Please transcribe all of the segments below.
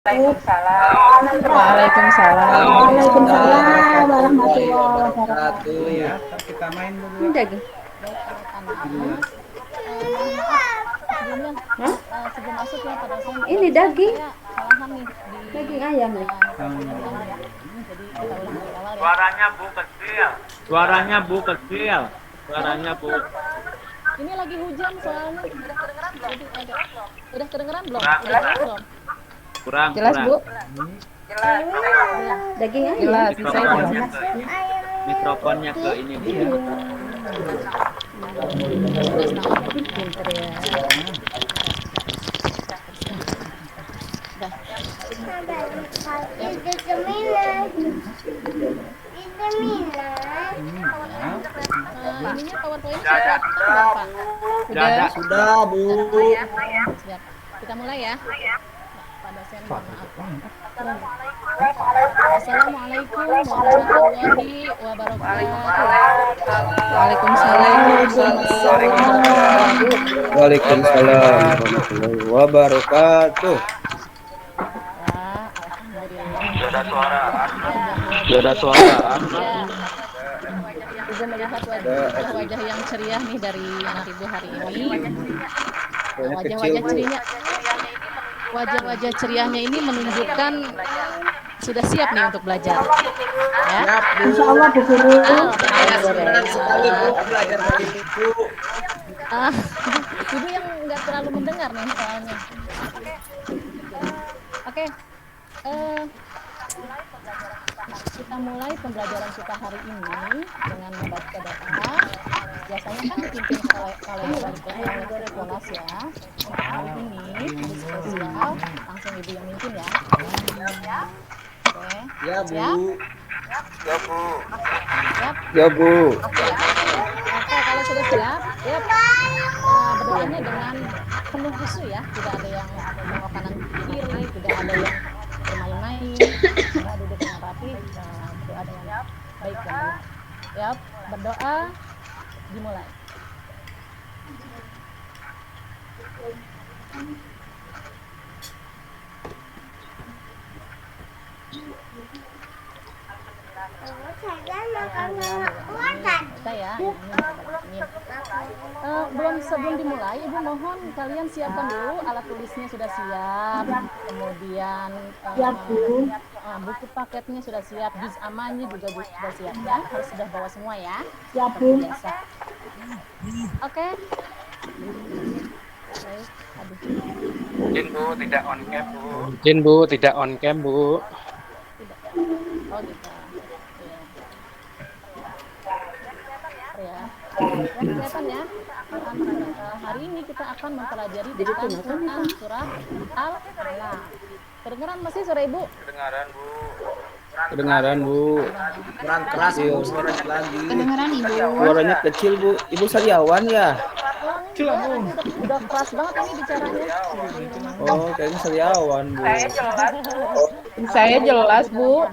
Waalaikumsalam Waalaikumsalam warahmatullahi warahmatullahi wabarakatuh. wabarakatuh. Ya, kita main dulu ya. Daging. Baik anak-anak, mohon maaf sebelumnya sebelum masuk ya pada saya Ini daging. saya salahan nih di Daging ayam nih. mikrofonnya diambil ya. Jadi kita ulang dari awal ya. Suaranya Bu kecil. Suaranya Bu kecil. Suaranya Bu. Ini lagi hujan soalnya. Jadi udah kedengeran belum? Kurang. Udah kedengeran belum? Kurang. Jelas, kurang. Bu? Iya. Daging ayam. Jelas, Mikrofonnya ke mikrofonnya ke ini Bu ya. Pinter ya. Ininya PowerPoint sudah Pak. Sudah, Bu. Siap. Kita mulai ya. Pak dosen, mohon maaf. Assalamualaikum warahmatullahi wabarakatuh. Waalaikumsalam warahmatullahi wabarakatuh. Ya, alhamdulillah. Sudah suara. Ya. Ibu melihat wajah yang ceria nih dari anak ibu hari ini. Wajah-wajah cerianya, wajah-wajah ceriahnya ini menunjukkan sudah siap nih untuk belajar. Ya. Insya Allah Bu Guru. Sekali Bu belajar dari Bu. Ibu yang nggak terlalu mendengar nih soalnya. Oke. Kita mulai pembelajaran kita hari ini dengan membaca doa. Biasanya kan dipimpin oleh kelas ya. Untuk hari ini di spesial langsung ibu yang mimpin ya. Oke. Ya, Bu. Siap? Siap? Ya, Bu. Oke, kalau sudah siap, berdoanya dengan penuh khusyuk ya. Tidak ada yang menengok kanan kiri, tidak ada yang bermain-main. Semua duduk dengan rapi, berdoa dengan baik dan benar. Siap, berdoa, dimulai. Kita ya, sebelum dimulai, Ibu mohon kalian siapkan dulu alat tulisnya sudah siap, kemudian buku paketnya sudah siap, juz amannya juga sudah siap ya, harus sudah bawa semua ya. Siap Bu. Biasa. Oke. Baik, aduh. Izin Bu, tidak on cam Bu. Izin Bu, tidak on cam Bu. Tidak. Oh gitu. Ya, kelihatan ya. Hari ini kita akan mempelajari tentang Quran surah Al-Alaq. Kedengaran masih suara Ibu? Kedengaran Bu. Kurang keras Bu, suaranya lagi. Kedengeran Ibu. Suaranya kecil Bu. Ibu sariawan ya? Udah keras banget ini bicaranya. Oh, kayaknya sariawan Bu. Saya jelas Bu.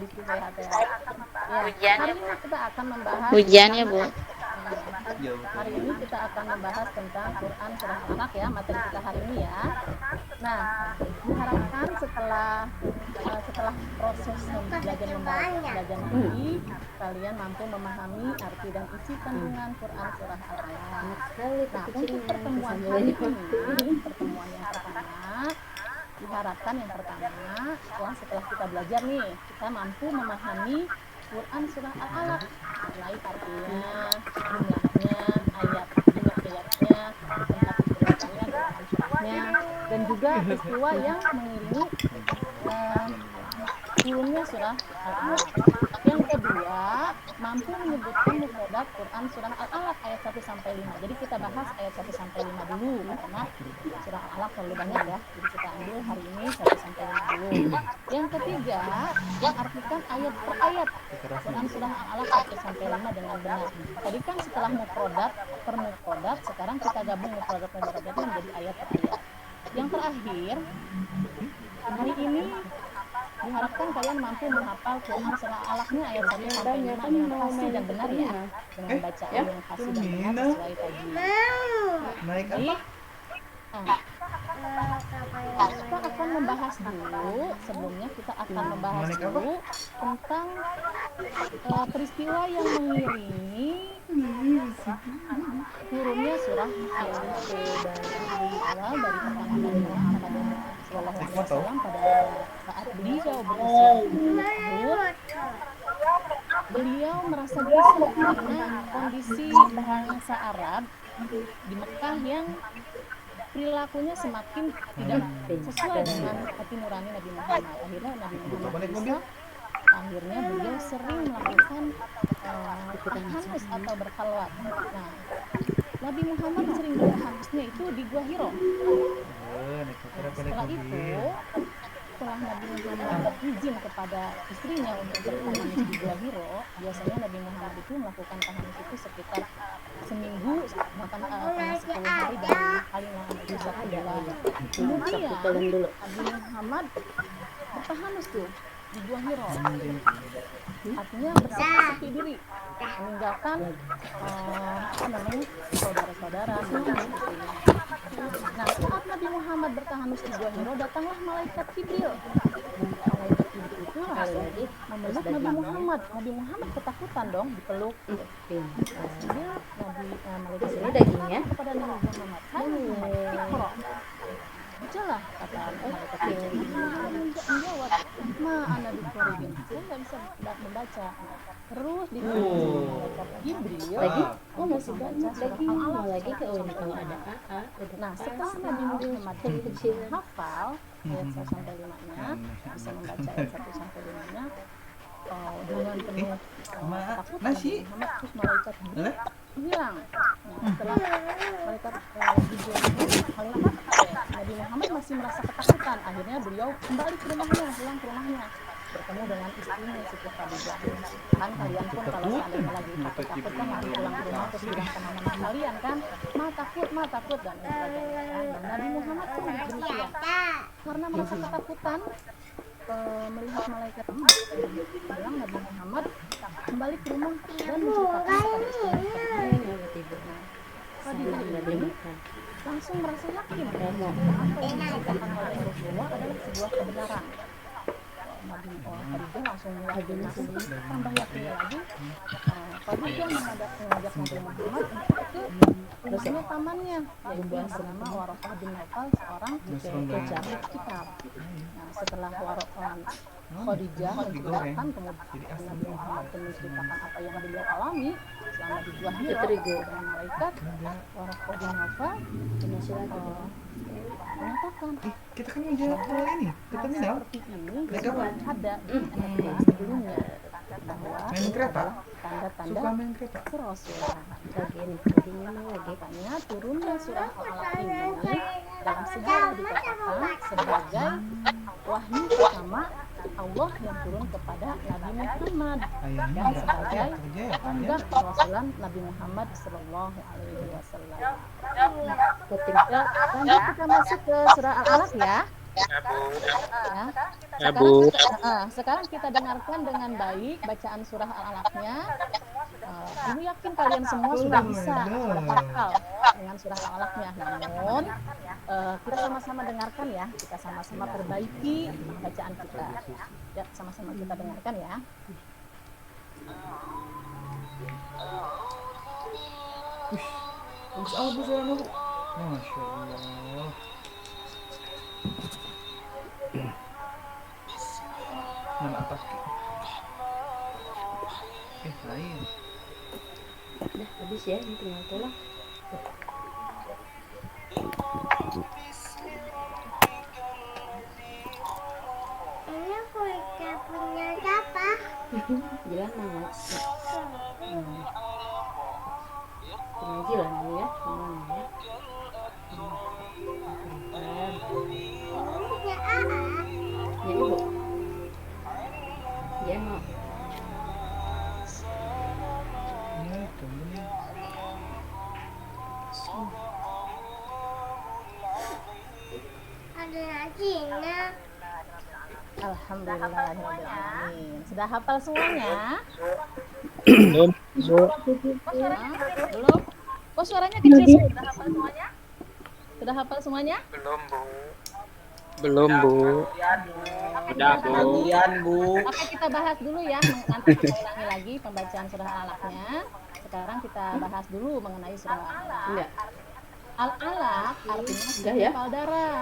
Ya, hari ini kita akan membahas Hujan ya, Bu. Hari ini kita akan membahas tentang Quran surah Al-Alaq ya, materi kita hari ini ya. Nah, diharapkan setelah proses belajar ini, kalian mampu memahami arti dan isi kandungan Quran surah Al-Alaq. Nah, untuk pertemuan hari ini, pertemuan yang pertama, diharapkan yang pertama, setelah kita belajar nih, kita mampu memahami Quran surah Al-Alaq, mulai artinya, jumlah ayatnya, tempat dituliskannya, doa-doanya, dan juga peristiwa yang mengiringi turunnya surah Al-Alaq. Yang kedua, mampu menyebutkan mufradat Quran surah Al-Alaq ayat 1 sampai 5. Jadi kita bahas ayat 1 sampai 5 dulu karena surah Al-Alaq terlalu banyak ya. Jadi kita ambil hari ini 1 sampai 5 dulu. Yang ketiga, mengartikan ayat per ayat Quran surah Al-Alaq 1 sampai 5 dengan benar. Tadi kan setelah mufradat per mufradat, sekarang kita gabung mufradat-mufradatnya menjadi ayat per ayat. Yang terakhir, hari ini diharapkan kalian mampu menghafal Quran surah Al-Alaqnya ayat 1 sampai 5 dengan fasih dan benar ya, dengan bacaan yang fasih dan benar sesuai tadi. Naik Jadi, apa? kita akan membahas dulu, sebelumnya kita akan membahas dulu tentang peristiwa yang mengiringi turunnya surah Al-Awal dari perkataan Nabi Muhammad SAW pada saat beliau berusia 40 tahun. Beliau merasa gelisah karena kondisi bangsa Arab di Mekah yang perilakunya semakin tidak sesuai dengan hati nurani Nabi Muhammad. Akhirnya Nabi Muhammad gelisah. Akhirnya beliau sering melakukan tahanus atau berkhalwat. Nah, Nabi Muhammad sering bertahanusnya itu di Gua Hiro. Setelah itu, setelah Nabi Muhammad izin kepada istrinya untuk bertahanus di Gua Hiro, biasanya Nabi Muhammad itu melakukan tahanus itu sekitar seminggu, bahkan 10 hari dan paling lama itu 1 bulan. Kemudian Nabi Muhammad bertahanus tuh di Gua Hiro, artinya bersepi diri, meninggalkan saudara-saudara. Nah, saat Nabi Muhammad bertahanus di Gua Hiro, datanglah malaikat Jibril. Malaikat Jibril itu langsung memeluk Nabi Muhammad. Nabi Muhammad ketakutan dong dipeluk. Dia malaikat Jibril dagingnya kepada Nabi Muhammad. Hai Muhammad, Iqra. Bacalah, kata malaikat Jibril. Menjawab, ma ana biqaribin. Saya nggak bisa membaca. Terus ditanya malaikat Jibril lagi, masih baca surah Al-Alaq lagi ke kalau ada AA. Nah, setelah Nabi Muhammad hafal ayat 1 sampai 5-nya, bisa membaca ayat 1 sampai 5-nya dengan penuh ketakutan, Muhammad terus malaikat Jibril hilang. Setelah malaikat Jibril hilang, Nabi Muhammad masih merasa ketakutan. Akhirnya beliau kembali ke rumahnya, pulang ke rumahnya, bertemu dengan istrinya Siti Khadijah. Kan kalian pun kalau seandainya lagi takut-takut kan lari pulang ke rumah terus bilang ke mama kalian kan, ma takut dan sebagainya. Dan Nabi Muhammad pun demikian, karena merasa ketakutan melihat malaikat bilang, Nabi Muhammad kembali ke rumah dan menceritakan kepada istrinya Khadijah ini langsung merasa yakin bahwa apa yang diceritakan oleh Rasulullah adalah sebuah kebenaran. Nabi Khadijah langsung yakin, tambah yakin lagi. Khadijah mengajak Nabi Muhammad untuk ke rumahnya pamannya, yaitu yang bernama Waraqah bin Naufal, seorang penjahit kitab. Nah, setelah Khadijah menceritakan, kemudian Nabi Muhammad menceritakan apa yang beliau alami selama di Gua Hiro dengan malaikat. Waraqah bin Naufal menyatakan, Kita kan yang jawab soal ini. Kita minal. seperti ini sudah ada di ayat sebelumnya bahwa Main kereta. tanda-tanda Suka main kereta. kerasulan. Makanya turunnya surah Al-Alaq ini dalam sejarah dikatakan sebagai wahyu pertama Allah yang turun kepada Nabi Muhammad dan sebagai tanda kerasulan Nabi Muhammad Sallallahu Alaihi Wasallam. Lanjut kita masuk ke surah Al-Alaq ya. Sekarang kita dengarkan dengan baik bacaan surah Al-Alaqnya. Ibu yakin kalian semua sudah bisa hafal dengan surah Al-Alaqnya. Namun kita sama-sama dengarkan ya. Kita sama-sama perbaiki bacaan kita. Ya, sama-sama kita dengarkan ya. Bagus amat bu suaranya bu. Masya Allah. Mana atas? Lain. Udah habis ya, ini tinggal pulang. Ini punya siapa? Jalan mau. Pengaji lah nih ya, semuanya ya. Punya AA. Ya ibu. Ya mau. Ya, tunggu. Ada nasinya. Alhamdulillahirrahmanirrahim. Sudah hafal semuanya? Belum, Bu. Belum? Kok suaranya kecil? Sudah hafal semuanya? Sudah hafal semuanya? Belum, Bu. Belum, Bu. Udah, Bu. Bagian, Bu. Oke, kita bahas dulu ya. Nanti kita ulangi lagi pembacaan surah Al-Alaq-nya. Sekarang kita bahas dulu mengenai surah Al-Alaq. Enggak. Al-Alaq artinya Udah ya? sempal darah.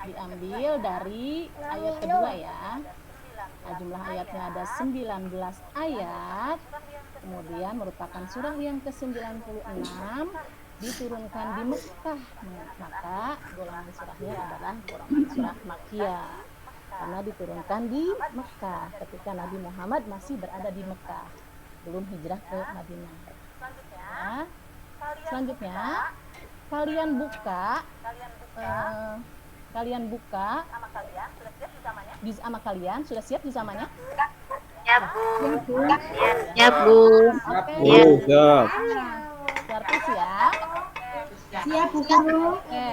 Diambil dari ayat kedua ya. Nah, jumlah ayatnya ada 19 ayat. Kemudian merupakan surah yang ke-96, diturunkan di Mekah. Maka golongan surahnya adalah golongan surah Makkiyah. Karena diturunkan di Mekah ketika Nabi Muhammad masih berada di Mekah, belum hijrah ke Madinah. Ya. Selanjutnya kalian buka di sama kalian sudah siap di zamanya? Ya, Bu. Oke. Oh, siap. Berarti siap. Siap, Bu Guru. Oke.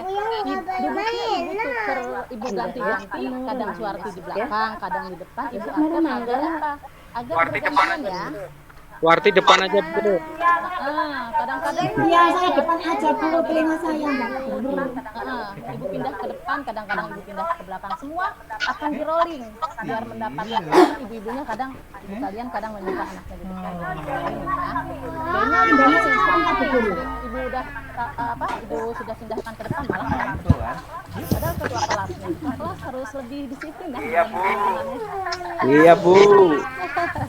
Duduknya ibu tuker, ibu ganti-ganti, kadang Suwarti di belakang, kadang di depan, ibu akan agar apa? Agar bergantian ya. Warti depan aja, Bu. Kadang-kadang Iya, saya depan aja dulu telinga saya, Mbak. ibu pindah ke depan, kadang-kadang ibu pindah ke belakang, semua akan di rolling biar mendapatkan ibu-ibunya kadang ibu kalian kadang menyuka anaknya di depan. Kayaknya ibu udah ibu sudah pindahkan ke depan malah padahal ketua kelasnya. Ketua kelas harus lebih disiplin ya. Iya, Bu. Iya, Bu.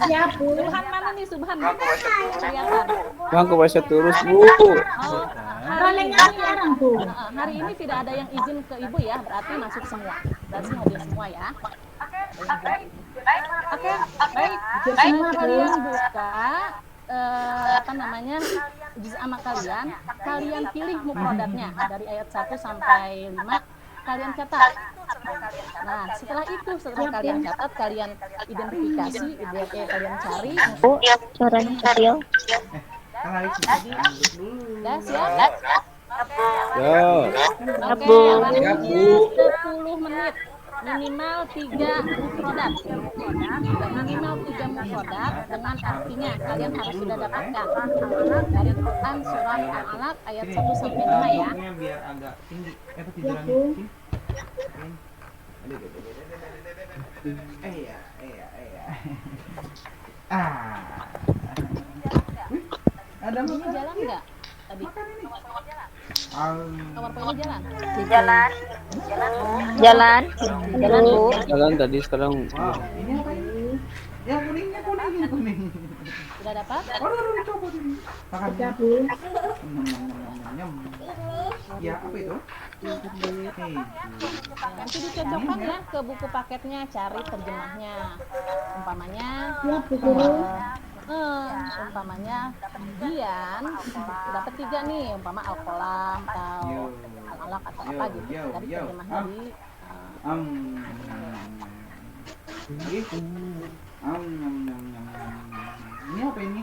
Siap, Bu. Subhan mana nih Subhan? Kelihatan. Bang, ke bahasa terus, Bu. Hari ini tidak ada yang izin ke ibu ya, berarti masuk semua. Berarti hadir semua ya. Oke, baik. Kalian buka juz amma kalian pilih mufradatnya dari ayat 1 sampai 5 kalian catat. Nah, setelah kalian catat, kalian identifikasi, kalian cari. Ya, suaranya Ariel. Udah siap? Ya. Oke, waktunya 10 menit. Minimal 3 mufradat. Minimal 3 mufradat dengan artinya kalian harus sudah dapatkan dari Quran surah Al-Alaq ayat 1 sampai 5 ya. Biar agak tinggi. Siap, Bu. Iya. Ada Ini jalan nggak tadi? PowerPoint-nya jalan? Jalan, Bu. Jalan tadi, sekarang. Wow, ini apa ini? Ya kuningnya kuning. Sudah dapat? Aduh, coba ini. Makan. Siap, Bu. Nyam. Ya, apa itu? Nanti dicocokkan ya ke buku paketnya, cari terjemahnya. Umpamanya Siap, Bu Guru. umpamanya Dian dapat 3 nih, umpama Al-Qalam atau Al-Alaq atau apa gitu. Cari terjemahnya di Ini apa ini?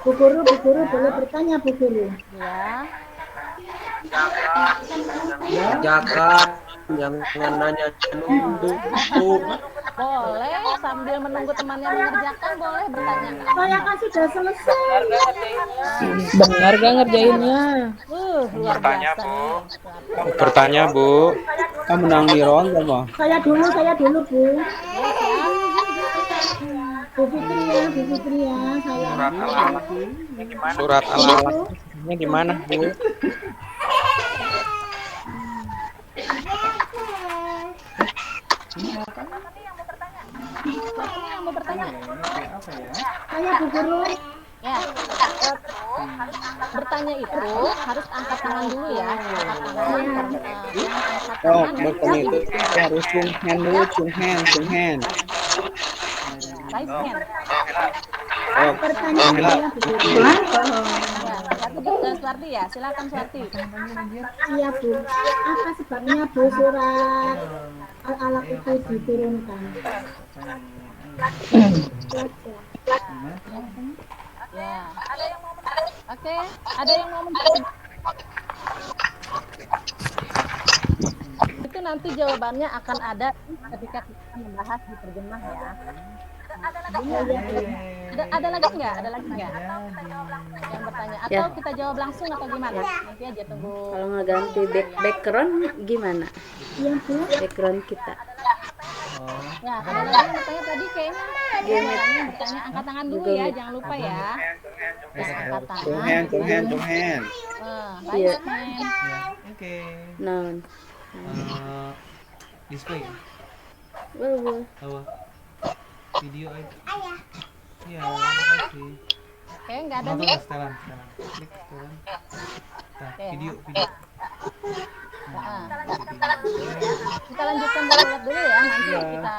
Bu Guru boleh bertanya, Bu Guru. ya. Jangan nanya nunggu. Boleh sambil menunggu temannya mengerjakan, boleh bertanya. Saya kan sudah selesai. Benar gak ngerjainnya? Luar biasa nih. Bertanya, Bu. Kamu menang di ronda, Bang. Saya dulu, Bu. Bu Fitri ya, saya. Surat Al-Alaq. Ini di mana, Bu? Siapa yang mau bertanya? Saya Bu Guru. Ya. Bertanya itu harus angkat tangan dulu ya. Angkat tangan. Oh, bertanya itu harus cung hand dulu, cung hand. Raise hand. Oh, Pertanyaan saya, Bu Guru. Ya, Suwarti ya, silakan Suwarti. Iya, Bu. Apa sebabnya Bu surat Al-Alaq itu diturunkan? Ya. Oke, ada yang mau menjawab? Itu nanti jawabannya akan ada ketika kita membahas di terjemah ya. Ada lagi nggak? Ada lagi nggak? Yang bertanya atau Ya. kita jawab langsung atau gimana? Nanti aja tunggu. Kalau nggak ganti background gimana? Yang Bu. Background kita. Ya, ada lagi yang bertanya tadi kayaknya. Yang bertanya angkat tangan dulu ya, jangan lupa ya. Terus angkat Tung tangan. hand. Iya. Raise hand. Ya, oke. Nah, Display. wow. Apa? Video aja. Iya, makasih. Oke, nggak ada Nonton nih. setelan. Klik setelan. Nah, Oke. video. Nah, kita lanjutkan dialog dulu ya. Nanti Iya. kita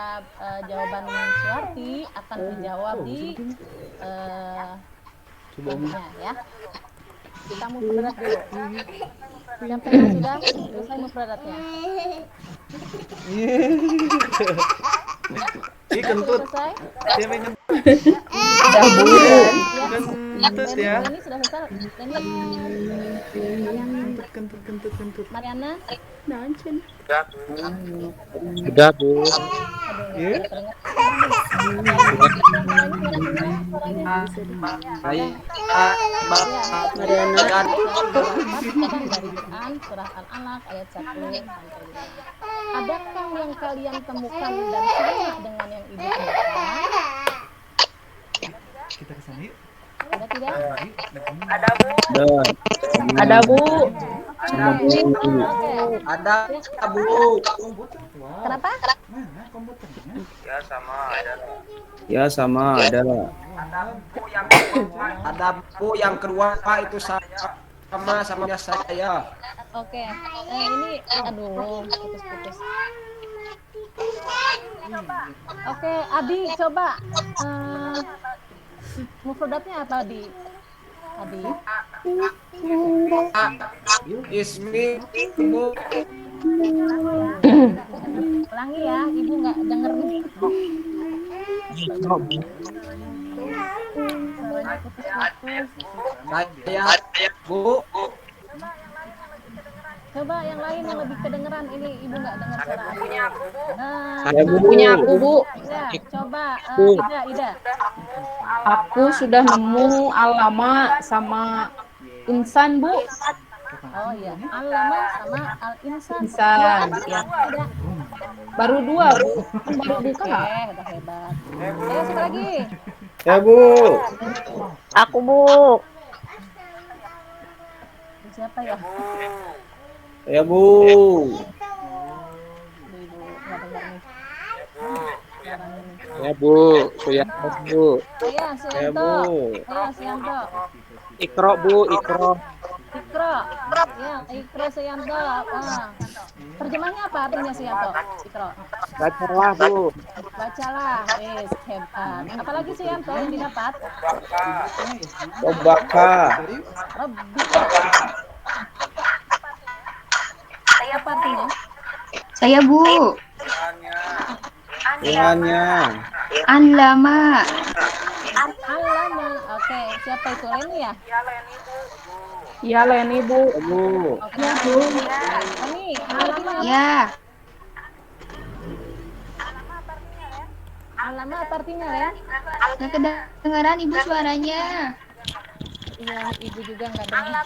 jawaban Suwarti akan dijawab di selanjutnya ya. Kita mufradat dulu. Siapa yang sudah selesai mufradatnya? Ih, kentut. Selesai? Siapa yang Kentut ya? Ini sudah selesai. Deni, Kentut. Mariana, Sudah, Bu. Iya. Baik. Mariana. dari Quran surah Al-Alaq ayat 1 sampai 5. Adakah yang kalian temukan dan sama dengan yang ibu temukan? Kita ke sana yuk. Ada tidak? Ada Bu. Oke. Ada Bu. Kenapa? Mana komputernya? Ya sama ada. Ada Bu yang kedua itu sama saya. Oke. Ini aduh putus. Oke, Adi coba mufradatnya apa Adi? Ismi Bu. Ulangi ya, ibu nggak denger nih. Suaranya putus-putus. Saya Bu. Coba yang lain yang lebih kedengeran, ini ibu nggak dengar suara Adi. Nah, Saya Bu. Punya aku Bu. ya, coba Ida. Aku sudah nemu alama sama insan Bu. Oh iya, Al-lama sama Al-insan. Insan, Ya. Ida. Baru 2 Bu. Kan baru buka. Oke, udah hebat. Ayo siapa lagi? Ya Bu. Aku Bu. Siapa ya? Ya Bu. Ibu nggak dengar nih. Ya, Bu. Suya, Bu. Ayo, Ya Sianto. Bu. Ayo, Sianto. Ikro, Bu. Ikro. Ikro. Ya, Ikro Sianto. Terjemahnya apa artinya Sianto? Ikro. Bacalah, Bu. Bacalah. Hebat. Apalagi Sianto yang didapat? Obaka. Rabbika. Apa artinya? Saya Bu. Tuhannya. Anlama. Alama. Oke, siapa itu Leni ya? Iya Leni Bu. Ya Bu. Oke. Leni, alama apa? Ya. Alama apa artinya, Len? Nggak kedengeran Ibu suaranya. Iya, ibu juga nggak dengar.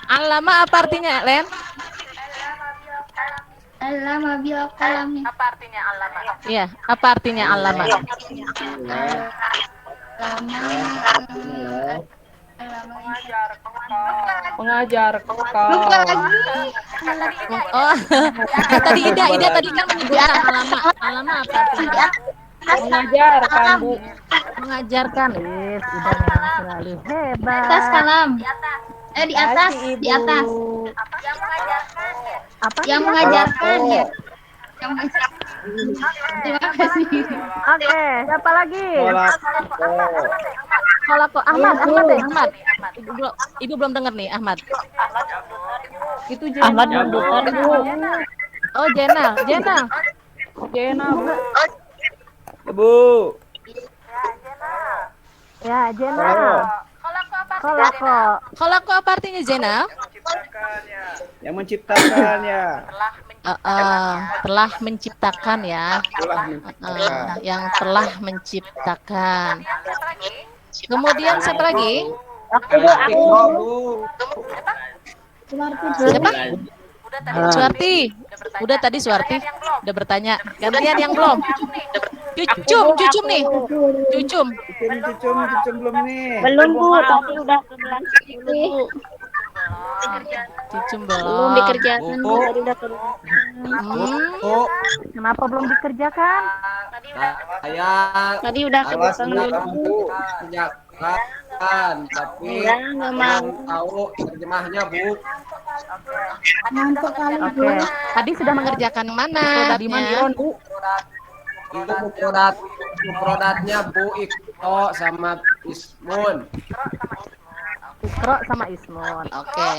Alama apa artinya, Len? Alama bil qalami. Iya, apa artinya alama? Pengajar Lupa lagi. Oh, tadi Ida tadi kan menyebutkan alama. Alama apa artinya? mengajarkan Bu. Mengajarkan. Ida memang selalu hebat. Atas kalam. Di atas, di atas. Apa? Yang mengajarkan ya. Yang mengajarkan. Terima kasih. Oke, siapa lagi? Kolako. Kolako Ahmad deh, Ahmad. Ibu belum dengar nih, Ahmad. Itu Ahmad bukan Bu. Oh, Jenal. Jena Bu. Ya Bu. Ya, Jenal. Kolako apa artinya Jenal? Yang menciptakannya. telah menciptakan ya. Telah menciptakan. Yang telah menciptakan. Kemudian siapa lagi? Iqra, Bu. Siapa? Suarti. Udah tadi Suarti udah bertanya. Gantian yang belum. Cucum nih. Cucum. Cucum belum nih. Belum Bu, tadi udah kebelan Bu. Cucum Belum belum. dikerjakan Bu, tadi udah kebelan. Bu, Kenapa belum dikerjakan? saya Tadi udah Awas kebelan. Bu. kerjakan, tapi Enggak mau. tahu terjemahnya, Bu. Ngantuk kali Bu. Oke. Tadi sudah mengerjakan yang mana? Di Mandiron, Bu. Itu mufradatnya Bu Iqra sama Ismun. Ikro sama Ismun. Oke.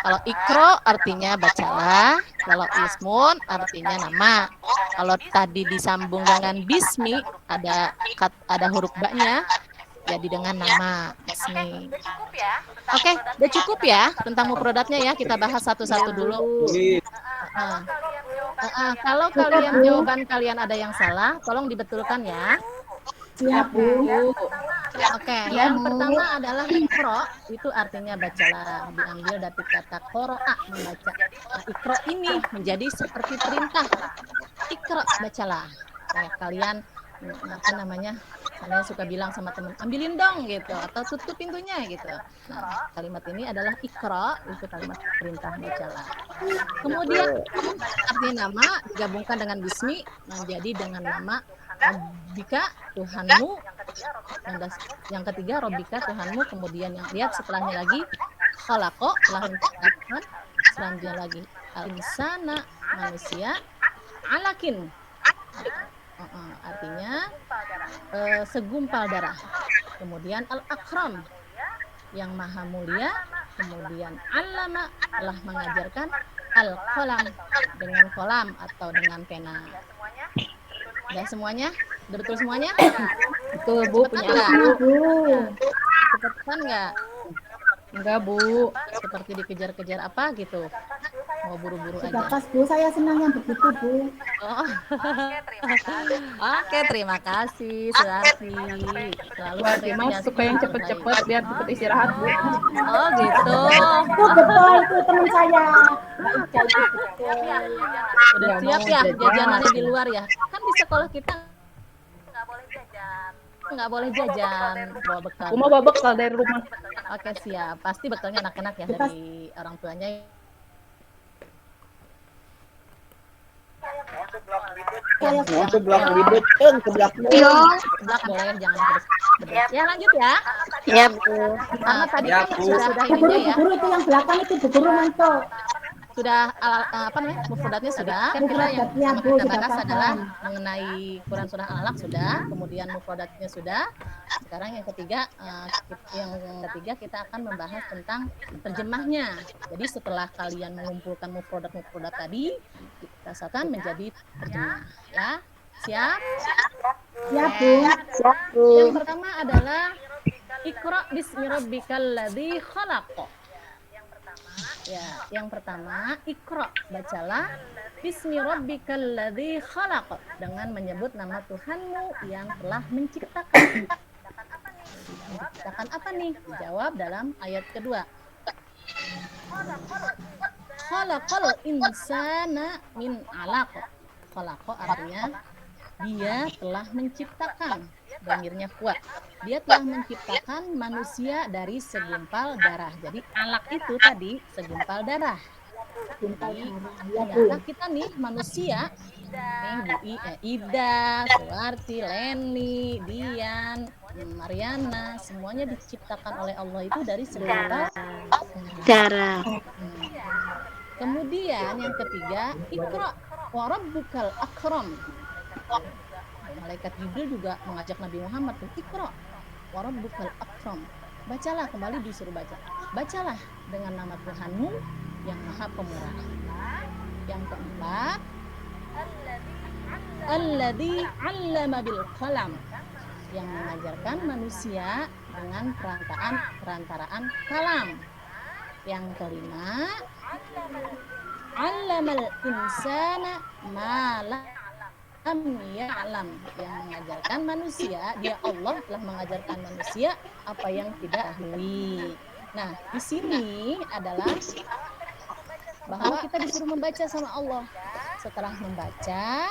Kalau ikro artinya bacalah, kalau ismun artinya nama. Kalau tadi disambung dengan bismi ada huruf ba-nya jadi dengan nama bismi. Oke, udah cukup ya tentang mufradatnya ya. Kita bahas satu-satu dulu. Kalau jawaban kalian ada yang salah, tolong dibetulkan ya. Siap Bu. Oke, yang pertama adalah ikro, itu artinya bacalah, diambil dari kata qoro'a, membaca. Nah, ikro ini menjadi seperti perintah. Ikro, bacalah. Kayak kalian apa namanya? Kalian suka bilang sama teman, ambilin dong gitu, atau tutup pintunya gitu. Nah, kalimat ini adalah ikro, itu kalimat perintah bacalah. Kemudian artinya nama digabungkan dengan bismi menjadi dengan nama Robbika Tuhanmu. Yang ketiga Robbika Tuhanmu. Kemudian yang lihat setelahnya lagi khalaqo, telah menciptakan. Selanjutnya lagi al-insana, manusia. Alakin, artinya segumpal darah. Kemudian al-akram, yang maha mulia. Kemudian allama, telah mengajarkan. Al-qalam, dengan kolam atau dengan pena. Udah semuanya? Udah betul semuanya? Betul Bu, punya Cepetan aku. nggak? Cepetan nggak? Enggak Bu. Seperti dikejar-kejar apa gitu? Mau buru-buru Sudah aja. pas Bu, saya senang yang begitu Bu. Oh. Oke, terima kasih Suarti. Selalu Berarti Mas suka yang cepet-cepet biar cepet istirahat Bu. Oh gitu. Itu betul itu teman saya. Mbak Ica itu betul. Udah Ya, siap mau ya jajan. jajanannya di luar ya? Kan di sekolah kita nggak boleh jajan bawa bekal. Aku mau bawa bekal dari rumah. Oke siap, pasti bekalnya enak-enak ya dari orang tuanya. Mau ke belakang ribut, ke belakang. Belak boleh, jangan terus. Ya lanjut ya. Ya Bu. Karena tadi Ya, kan Bu. sudah Bu Guru, ininya ya, Bu Guru itu yang belakang itu Bu Guru mantul. sudah apa namanya mufradatnya sudah. Kan kita yang Mufradatnya, pertama Bu, kita sudah bahas paham. adalah mengenai Quran surah Al-Alaq sudah, kemudian mufradatnya sudah. Sekarang yang ketiga kita akan membahas tentang terjemahnya. Jadi setelah kalian mengumpulkan mufradat tadi, kita akan menjadi terjemah ya. Siap? Siap Bu. Yang pertama adalah Iqra bismi rabbikal ladzi khalaq. Ya, yang pertama Iqra, bacalah bismi rabbikal ladzi khalaq, dengan menyebut nama Tuhanmu yang telah menciptakan. Menciptakan apa nih? Dijawab dalam ayat kedua. Khalaqal insana min 'alaq. Khalaq artinya dia telah menciptakan, dhamirnya kuat. Dia telah menciptakan manusia dari segumpal darah. Jadi alak itu tadi segumpal darah. Jadi ternyata kita nih manusia, nih Ida, Suwarti, Leni, Dian, Mariana, semuanya diciptakan oleh Allah itu dari segumpal Darah. Kemudian yang ketiga, Iqra wa rabbukal akram. Malaikat Jibril juga mengajak Nabi Muhammad untuk Iqra wa rabbukal akram. Bacalah, kembali disuruh baca. Bacalah dengan nama Tuhanmu yang Maha Pemurah. Yang keempat, alladzi 'allama bil qalam, yang mengajarkan manusia dengan perantaraan kalam. Yang kelima, 'allamal insana ma lam ya'lam, yang mengajarkan manusia, dia Allah telah mengajarkan manusia apa yang tidak ketahui. Nah, di sini adalah bahwa kita disuruh membaca sama Allah. Setelah membaca,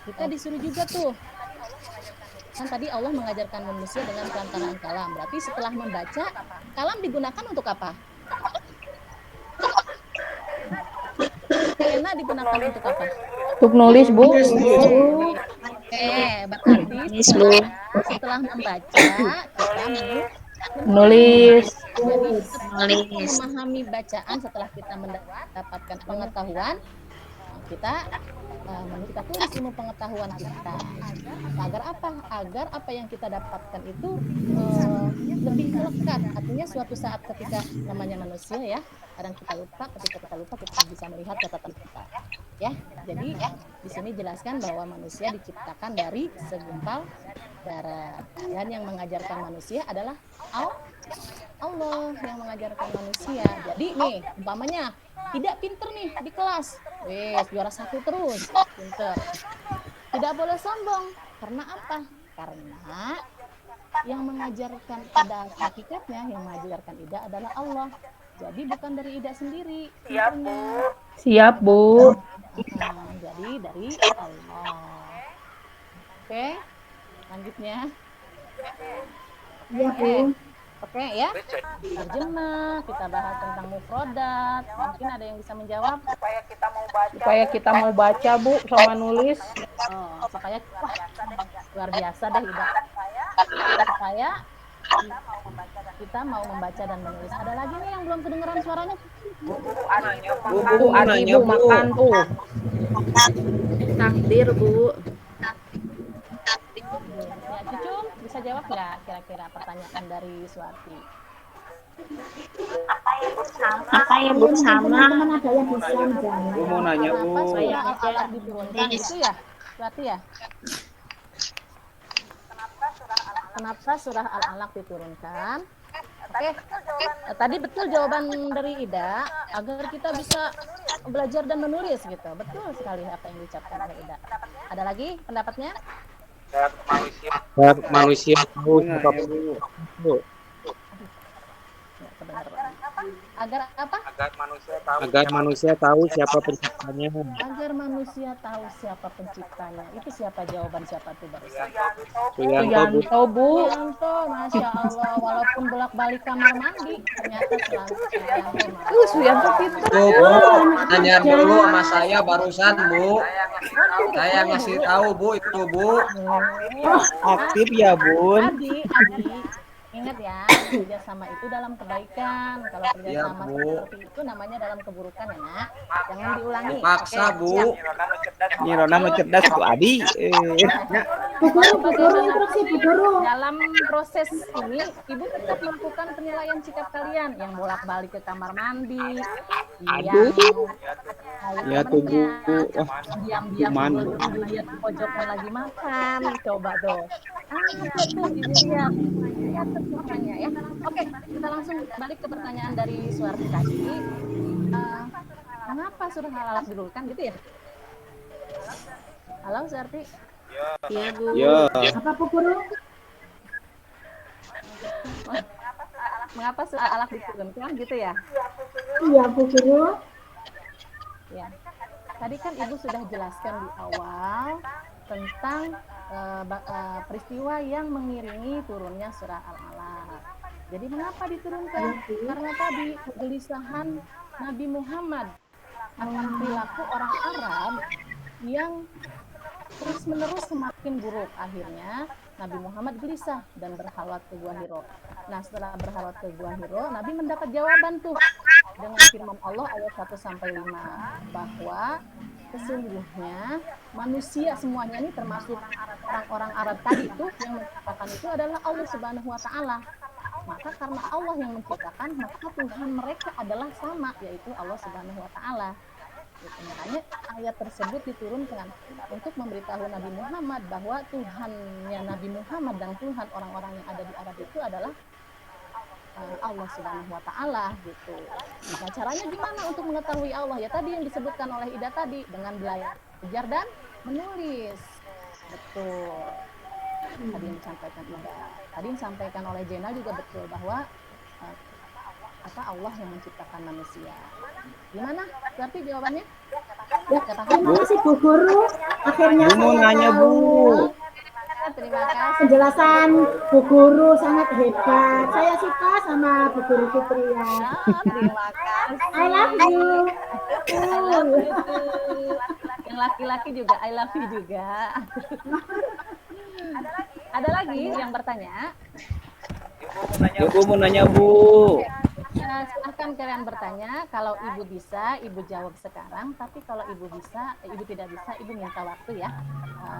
kita disuruh juga tuh. Kan tadi Allah mengajarkan manusia dengan perantaraan kalam. Berarti setelah membaca, kalam digunakan untuk apa? Pena digunakan untuk apa? Untuk nulis, Bu. Berarti setelah membaca, kita Nulis. jadi setelah memahami bacaan, setelah kita mendapatkan pengetahuan, kita tulis ilmu pengetahuan kita. Agar apa? Agar apa yang kita dapatkan itu lebih melekat. Artinya suatu saat ketika namanya manusia ya, kadang kita lupa, ketika kita lupa kita bisa melihat catatan kita. Ya, jadi di sini jelaskan bahwa manusia diciptakan dari segumpal darah, dan yang mengajarkan manusia adalah Allah yang mengajarkan manusia. Jadi nih, umpamanya tidak pinter nih di kelas, juara 1 terus, pinter. Tidak boleh sombong. Karena apa? Karena yang mengajarkan pada hakikatnya, yang mengajarkan Ida adalah Allah. Jadi bukan dari Ida sendiri. Siap, Bu. Jadi dari Allah. Oke, lanjutnya. Iya, Bu. Oke ya. Terjemah, kita bahas tentang mufrodat. Mungkin ada yang bisa menjawab. Supaya kita mau baca, Bu, sama nulis. Supaya luar biasa deh Ida. Supaya kita mau membaca dan menulis. Ada lagi nih yang belum kedengeran suaranya? Bu, Adi, Bu, makan, Bu. Takdir, Bu. Ya, Cucu bisa jawab nggak kira-kira pertanyaan dari Suarti? Apa ya Bu sama? Teman-teman ada yang bisa menjawab. Bu mau nanya, Bu. Kenapa surah Al-Alaq diturunkan gitu ya? Suarti ya? Kenapa surah Al-Alaq diturunkan? Oke, tadi betul jawaban dari Ida, agar kita bisa belajar dan menulis gitu. Betul sekali apa yang diucapkan oleh Ida. Ada lagi pendapatnya? Manusia tahu siapa Bu. Agar apa? Agar manusia tahu siapa penciptanya. Agar manusia tahu siapa penciptanya. Itu siapa jawaban siapa tuh barusan? Suyanto, Bu. Suyanto, Masya Allah. Walaupun bolak-balik kamar mandi, ternyata selalu Suyanto. Suyanto pintar. Bu, tanya dulu sama saya barusan, Bu. Saya ngasih tahu, Bu, itu, Bu. Aktif ya, Bun. Adi, ingat ya, kerjasama itu dalam kebaikan. Kalau kerjasama seperti itu namanya dalam keburukan ya, Nak. Jangan diulangi. Paksa, Oke, Bu. siap. Ini Rona mah cerdas tuh, Adi. Bu Guru, instruksi Bu Guru. Dalam proses ini, Ibu tetap melakukan penilaian sikap kalian yang bolak-balik ke kamar mandi, yang Ya tuh, Bu. diam-diam Gimana? dulu lihat pojokan lagi makan, coba tuh. Tuh Ibu lihat tuh semuanya ya. Oke, kita langsung balik ke pertanyaan dari Suarti tadi. Mengapa surah Al-Alaq diturunkan gitu ya? Halo Suarti. Iya, Bu. Ya. Apa Bu Guru? Mengapa surah Al-Alaq diturunkan gitu ya? Iya Bu Guru. Ya. Tadi kan Ibu sudah jelaskan di awal tentang peristiwa yang mengiringi turunnya surah Al-Alaq. Jadi mengapa diturunkan? Karena tadi kegelisahan Nabi Muhammad akan perilaku orang Arab yang terus-menerus semakin buruk. Akhirnya Nabi Muhammad gelisah dan berhalwat ke Gua Hiro. Nah, setelah berhalwat ke Gua Hiro, Nabi mendapat jawaban tuh dengan firman Allah ayat 1-5 bahwa sesungguhnya manusia semuanya ini termasuk orang-orang Arab tadi itu yang menciptakan itu adalah Allah Subhanahu wa taala. Maka karena Allah yang menciptakan, maka Tuhan mereka adalah sama, yaitu Allah Subhanahu wa taala. Gitu. Makanya ayat tersebut diturunkan untuk memberitahu Nabi Muhammad bahwa Tuhannya Nabi Muhammad dan Tuhan orang-orang yang ada di Arab itu adalah Allah Subhanahu wa taala gitu. Nah, caranya gimana untuk mengetahui Allah? Ya tadi yang disebutkan oleh Ida tadi dengan belajar dan menulis. Betul. Tadi yang disampaikan Ida. Tadi yang disampaikan oleh Jena juga betul bahwa Allah yang menciptakan manusia. Gimana? Berarti jawabannya? Ya, terima kasih Bu Guru. Akhirnya Bu mau saya nanya, tahu. Bu. Terima kasih. Penjelasan Bu Guru sangat hebat. Saya suka sama Bu Guru Fitria. Terima kasih. I love you. I love you too. Yang laki-laki juga I love you juga. Ada lagi yang bertanya? Ibu mau nanya, Bu. Ya, silahkan kalian bertanya. Kalau ibu bisa, ibu jawab sekarang. Tapi kalau ibu tidak bisa, ibu minta waktu ya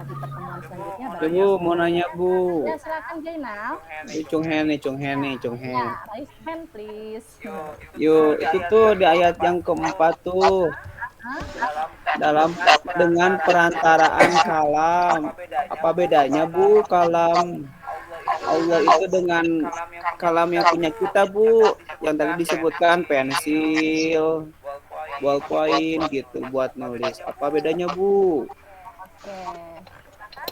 di pertemuan selanjutnya. Ibu mau nanya, Bu. Ya, silakan Jainal. Chung Hen. Ya, raise hand please. Yuk, itu tuh di ayat yang keempat tuh. Dalam dengan perantaraan kalam. Apa bedanya, Bu? Kalam Allah itu dengan kalam yang punya kita, Bu. Yang tadi disebutkan pensil, ballpoint gitu buat nulis. Apa bedanya, Bu? Oke.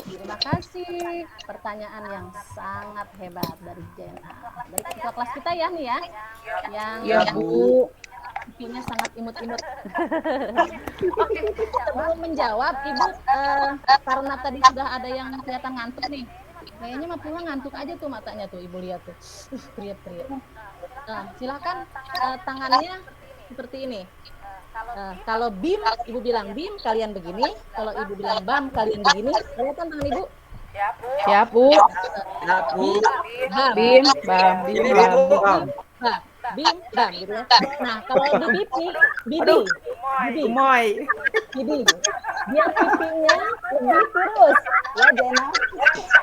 Terima kasih. Pertanyaan yang sangat hebat dari Jena. Dari ketua kelas kita ya nih ya. Yang Ya, Bu. pipinya sangat imut-imut. Oke, sebelum menjawab Ibu karena tadi sudah ada yang kelihatan ngantuk nih. Kayaknya mah pulang ngantuk aja tuh matanya tuh, Ibu lihat tuh. Kriep-kriep. Nah, silakan tangannya seperti ini. Kalau BIM, Ibu bilang BIM, kalian begini. Kalau Ibu bilang BAM, kalian begini. Kelihatan tangan Ibu? Siap, Bu. Ya, Bu. BAM. Bim, Bam, Bim, Ini Bam. Bu. Nah, BIM, BAM gitu ya. Nah, kalau di pipi, BIDI. Gemoy. BIDI. Biar pipinya lebih kurus. Ya, Jena.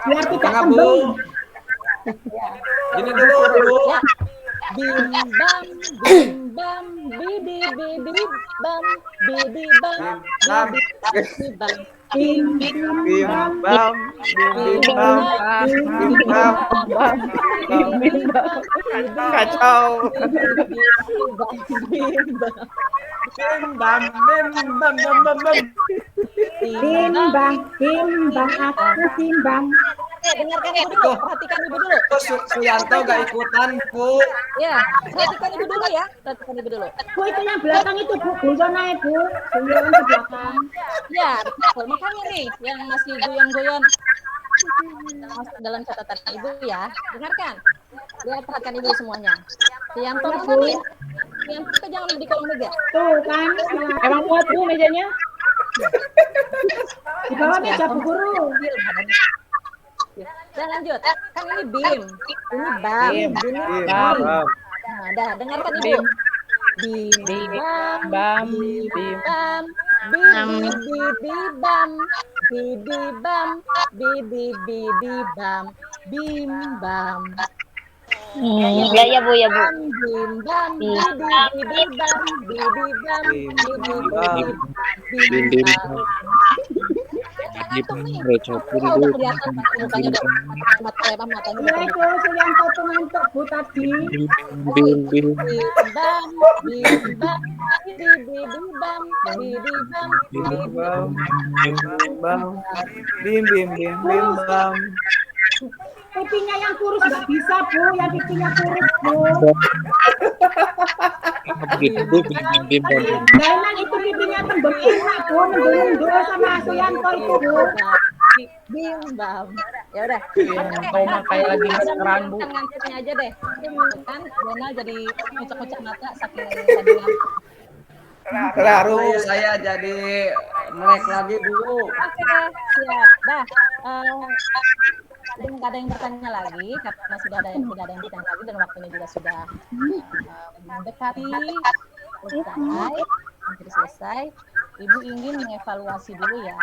Biar tidak Tengah, kembung. Bu. Ya. Ini dulu, Bu. Ya. Bim bam, bim bam, bidi bidi bam, bidi bam, Bam. bidi bam. Bim, Bim bam, bim bam, bim bam. Bim, Bam. Kacau. Bim bam. Bam, bimbang aku bimbang. Dengarkan Ibu dulu, perhatikan Ibu dulu. Suyanto gak ikutan, Bu. Ya, perhatikan Ibu dulu ya, perhatikan Ibu dulu. Bu itu yang belakang itu Bu, guyon aja Bu, guyon ke belakang. Ya, betul. Makanya nih, yang masih goyon-goyon masuk dalam catatan Ibu ya. Dengarkan. Lihat, perhatikan Ibu semuanya. Yanto mana nih? Yanto kita jangan di kolom meja. Tuh kan, Emang muat, Bu, mejanya? di bawah meja Bu Guru. Dan lanjut. Kan ini BIM. Ini BAM. Bim, Ini Bam. BIM. Nah, dah dengarkan Ibu. Bim, BIM, Bam, BIM, Bim. BAM, BIDI, BIDI, BAM, BIDI, BAM, BIDI, BIDI, BAM, BIM, BAM. Ya Bu, ya Bu. Bim bam, bidi bidi bam, bidi bam, bidi bidi bam. Ngantuk nih. Oh, udah kelihatan mukanya udah matanya Ya itu Suyanto tuh ngantuk Bu tadi. bim bam, bim bam, bidi bidi bam, bidi bam, bidi bam. Bim bam. Pipinya yang kurus nggak bisa Bu, yang pipinya kurus Bu. Nah emang itu pipinya tembem enak Bu, nendul sama Suyanto itu Bu. Bim bam. Ya udah. Kau mah kayak lagi meskeran, Bu. Ngantuknya aja deh. Kan Donald jadi ngocok-ngocok mata saking tadi ngantuk. Baru saya jadi melek lagi dulu. Oke, siap. Dah. Nggak ada yang bertanya lagi karena sudah ada yang tidak ada yang bertanya lagi dan waktunya juga sudah mendekati selesai. Hampir selesai. Ibu ingin mengevaluasi dulu ya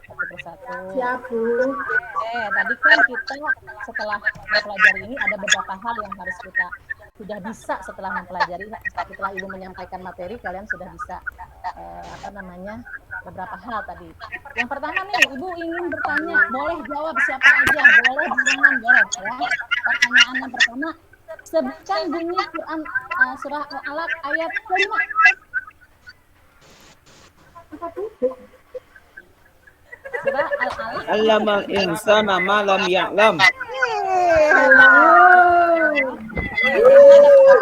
satu persatu. Siap Bu. Oke, tadi kan kita setelah mempelajari ini ada beberapa hal yang harus kita sudah bisa setelah mempelajari, setelah Ibu menyampaikan materi, kalian sudah bisa beberapa hal tadi. Yang pertama nih, Ibu ingin bertanya, boleh jawab siapa aja, boleh barengan, boleh ya. Pertanyaan yang pertama, Sebutkan bunyi Quran surah Al-Alaq ayat kelima. Surah Al-Alaq. Allamal insana ma lam ya'lam.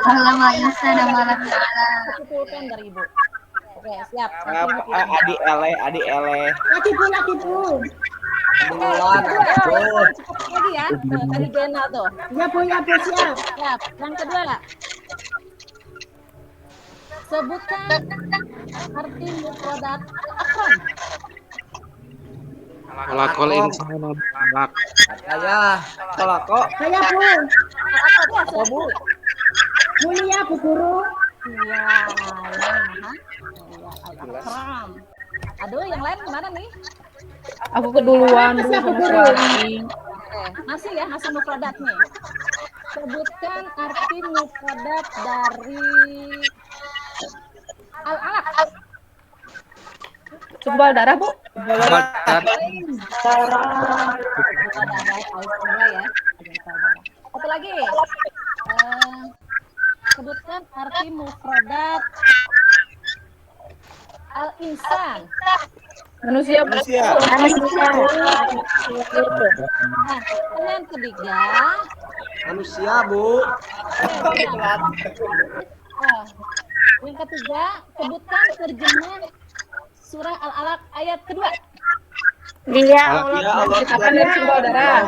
Alamak insana malam ta'ala. Kumpulkan dari Ibu. Oke, siap. Adi ele. Laki bu. Bulan. Cukup lagi ya. Tuh, tadi Gena tuh. Ya bu, siap. Siap. Yang kedua. Sebutkan arti mufradat al-akram. Lakol insana balak. Saya Kolako. Saya bu. Apa Bu? Mulia bu guru. Iya, yang mana? Iya, al-akram. Aduh, yang lain kemana nih? Aku keduluan dulu Siapa sama guru? Suarti. Masih ya, masih mufradat nih. Sebutkan arti mufradat dari al-alaq. Sebal darah, Bu. Darah, tahu semua ya. Satu lagi. Sebutkan arti mufradat al-insan. Manusia. Nah, yang ketiga. manusia, Bu. Yang ketiga, sebutkan terjemahan surah Al-Alaq ayat kedua. Dia Allah menciptakan dari sebal darah.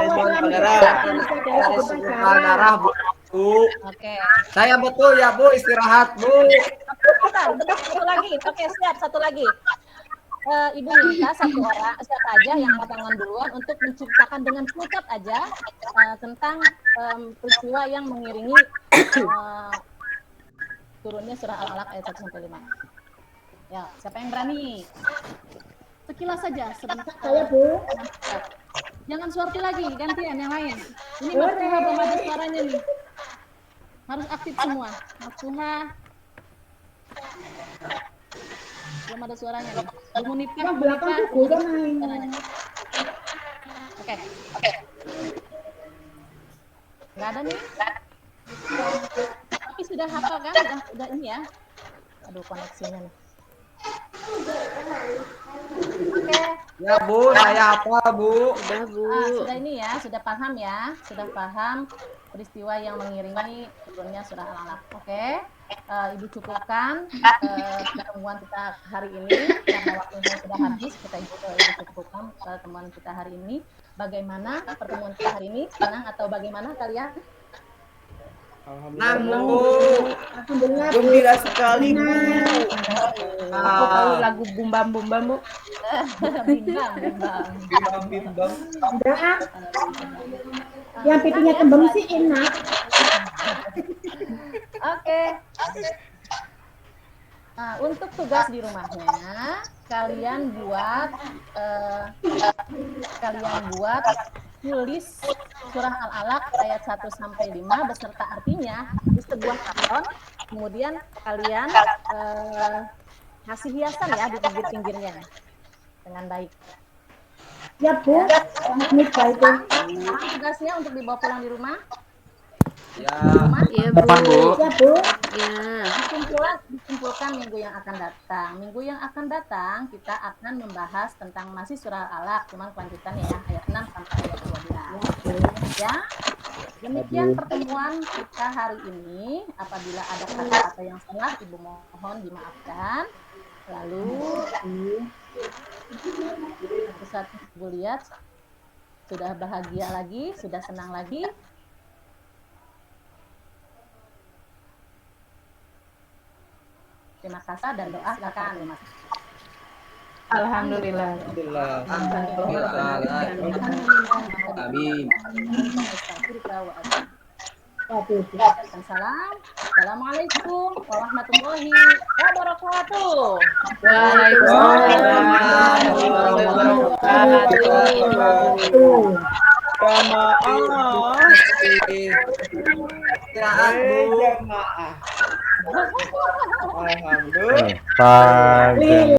Darah, Bu. Oke. Saya betul ya, Bu. Istirahat, Bu. Bentar, satu lagi. Oke, siap. Satu lagi. Ibu minta satu orang, siapa aja yang angkat tangan duluan untuk menceritakan dengan singkat aja tentang peristiwa yang mengiringi turunnya surah Al-Alaq ayat 1-5. Ya, siapa yang berani? Sekilas saja, sebentar. Saya bu. Jangan Suarti lagi, gantian yang lain. Ini Mas Tuha belum ada suaranya nih. Harus aktif semua. Mas Tuha. Belum ada suaranya nih. Bu Munifah, Yang belakang tuh gue main. suaranya. Oke. Nggak ada nih. Tapi sudah hafal kan? Udah ini ya. Aduh, koneksinya nih. Oke. Ya, Bu. Saya apa, Bu? Sudah ini ya, sudah paham ya, sudah paham peristiwa yang mengiringi turunnya surah Al-Alaq. Oke, Ibu cukupkan pertemuan kita hari ini karena waktunya sudah habis. Ibu cukupkan pertemuan kita hari ini. Bagaimana pertemuan kita hari ini? Senang atau bagaimana kalian? Nang, Bu. Alhamdulillah. Gembira sekali, Bu. Aku tahu lagu bumbam Bu. Bimbang. Bimbang. Udah. Yang pipinya tembem sih enak. Oke. Nah, untuk tugas di rumahnya, kalian buat tulis surah Al-Alaq ayat 1-5 beserta artinya di sebuah karton. Kemudian kalian kasih hiasan ya di pinggir-pinggirnya dengan baik. Ya bu. Ini baik bu. Tugasnya untuk dibawa pulang di rumah. Ya. Iya, Bu. Ya bu. Ya. Dikumpulkan minggu yang akan datang. Minggu yang akan datang kita akan membahas tentang masih surah Al-Alaq, cuman kelanjutannya ya ayat 6 sampai ayat 12. Ya. Demikian pertemuan kita hari ini. Apabila ada kata-kata yang salah, Ibu mohon dimaafkan. Lalu saat Ibu lihat sudah bahagia lagi, sudah senang lagi. Terima kasih dan doa silakan Mas. Alhamdulillah. Amin. Salam. Assalamualaikum warahmatullahi wabarakatuh. Waalaikumsalam warahmatullahi wabarakatuh. Jamaah. Istirahat, Bu. Jamaah. Alhamdulillah. Pagi.